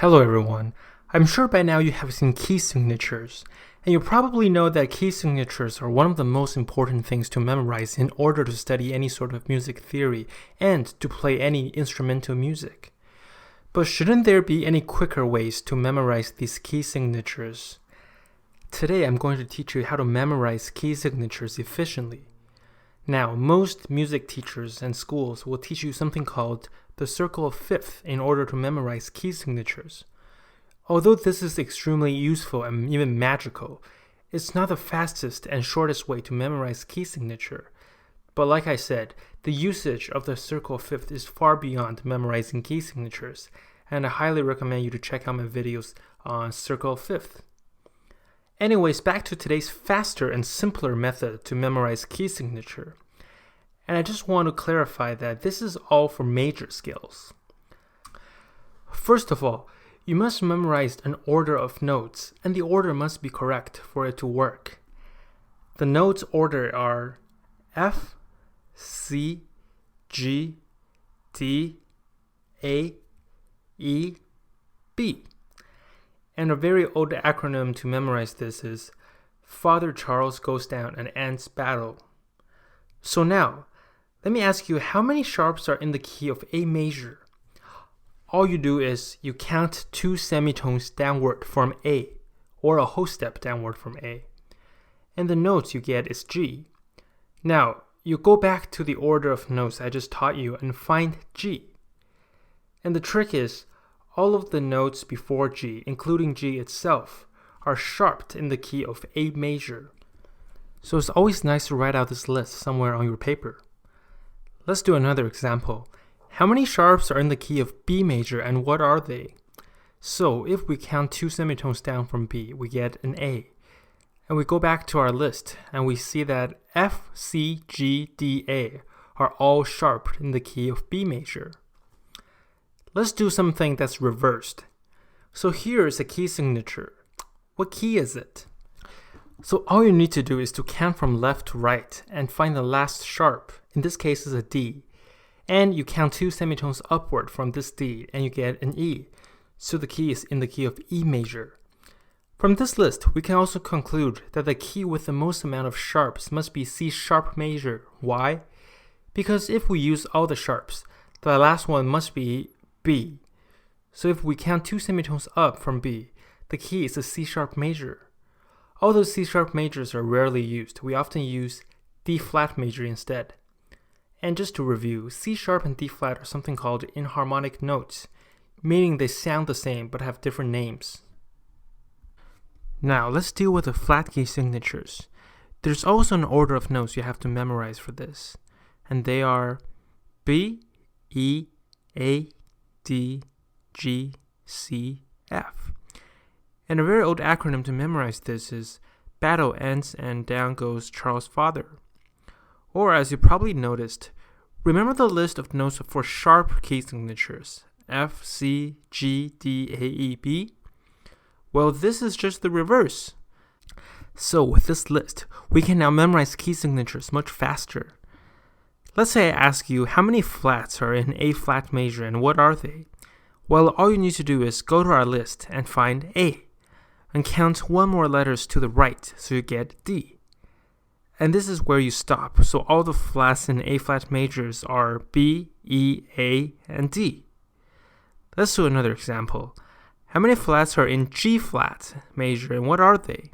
Hello everyone. I'm sure by now you have seen key signatures, and you probably know that key signatures are one of the most important things to memorize in order to study any sort of music theory and to play any instrumental music. But shouldn't there be any quicker ways to memorize these key signatures? Today I'm going to teach you how to memorize key signatures efficiently. Now, most music teachers and schools will teach you something called the circle of fifth in order to memorize key signatures. Although this is extremely useful and even magical, it's not the fastest and shortest way to memorize key signature. But like I said, the usage of the circle of fifth is far beyond memorizing key signatures, and I highly recommend you to check out my videos on circle of fifth. Anyways, back to today's faster and simpler method to memorize key signature. And I just want to clarify that this is all for major scales. First of all, you must memorize an order of notes, and the order must be correct for it to work. The notes order are F, C, G, D, A, E, B. And a very old acronym to memorize this is Father Charles Goes Down an Ants Battle. So now, let me ask you, how many sharps are in the key of A major? All you do is you count 2 semitones downward from A, or a whole step downward from A. And the notes you get is G. Now, you go back to the order of notes I just taught you and find G. And the trick is, all of the notes before G, including G itself, are sharped in the key of A major. So it's always nice to write out this list somewhere on your paper. Let's do another example. How many sharps are in the key of B major and what are they? So if we count 2 semitones down from B, we get an A. And we go back to our list and we see that F, C, G, D, A are all sharped in the key of B major. Let's do something that's reversed. So here is a key signature. What key is it? So all you need to do is to count from left to right and find the last sharp. In this case is a D. And you count 2 semitones upward from this D and you get an E. So the key is in the key of E major. From this list, we can also conclude that the key with the most amount of sharps must be C sharp major. Why? Because if we use all the sharps, the last one must be B. So if we count 2 semitones up from B, the key is a C sharp major. Although C sharp majors are rarely used, we often use D flat major instead. And just to review, C sharp and D flat are something called enharmonic notes, meaning they sound the same but have different names. Now let's deal with the flat key signatures. There's also an order of notes you have to memorize for this, and they are B, E, A, D, G, C, F. And a very old acronym to memorize this is Battle Ends and Down Goes Charles' Father. Or as you probably noticed, remember the list of notes for sharp key signatures, F, C, G, D, A, E, B? Well, this is just the reverse. So with this list, we can now memorize key signatures much faster. Let's say I ask you how many flats are in A flat major and what are they? Well, all you need to do is go to our list and find A, and count 1 more letters to the right so you get D. And this is where you stop, so all the flats in A flat majors are B, E, A, and D. Let's do another example. How many flats are in G flat major and what are they?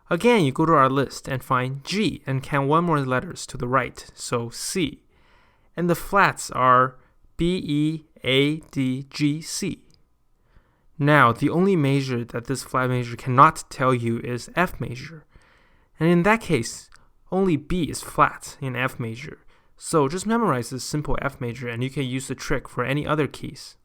Again, you go to our list and find G and count 1 more letters to the right, so C. And the flats are B, E, A, D, G, C. Now, the only major that this flat major cannot tell you is F major. And in that case, only B is flat in F major. So just memorize this simple F major and you can use the trick for any other keys.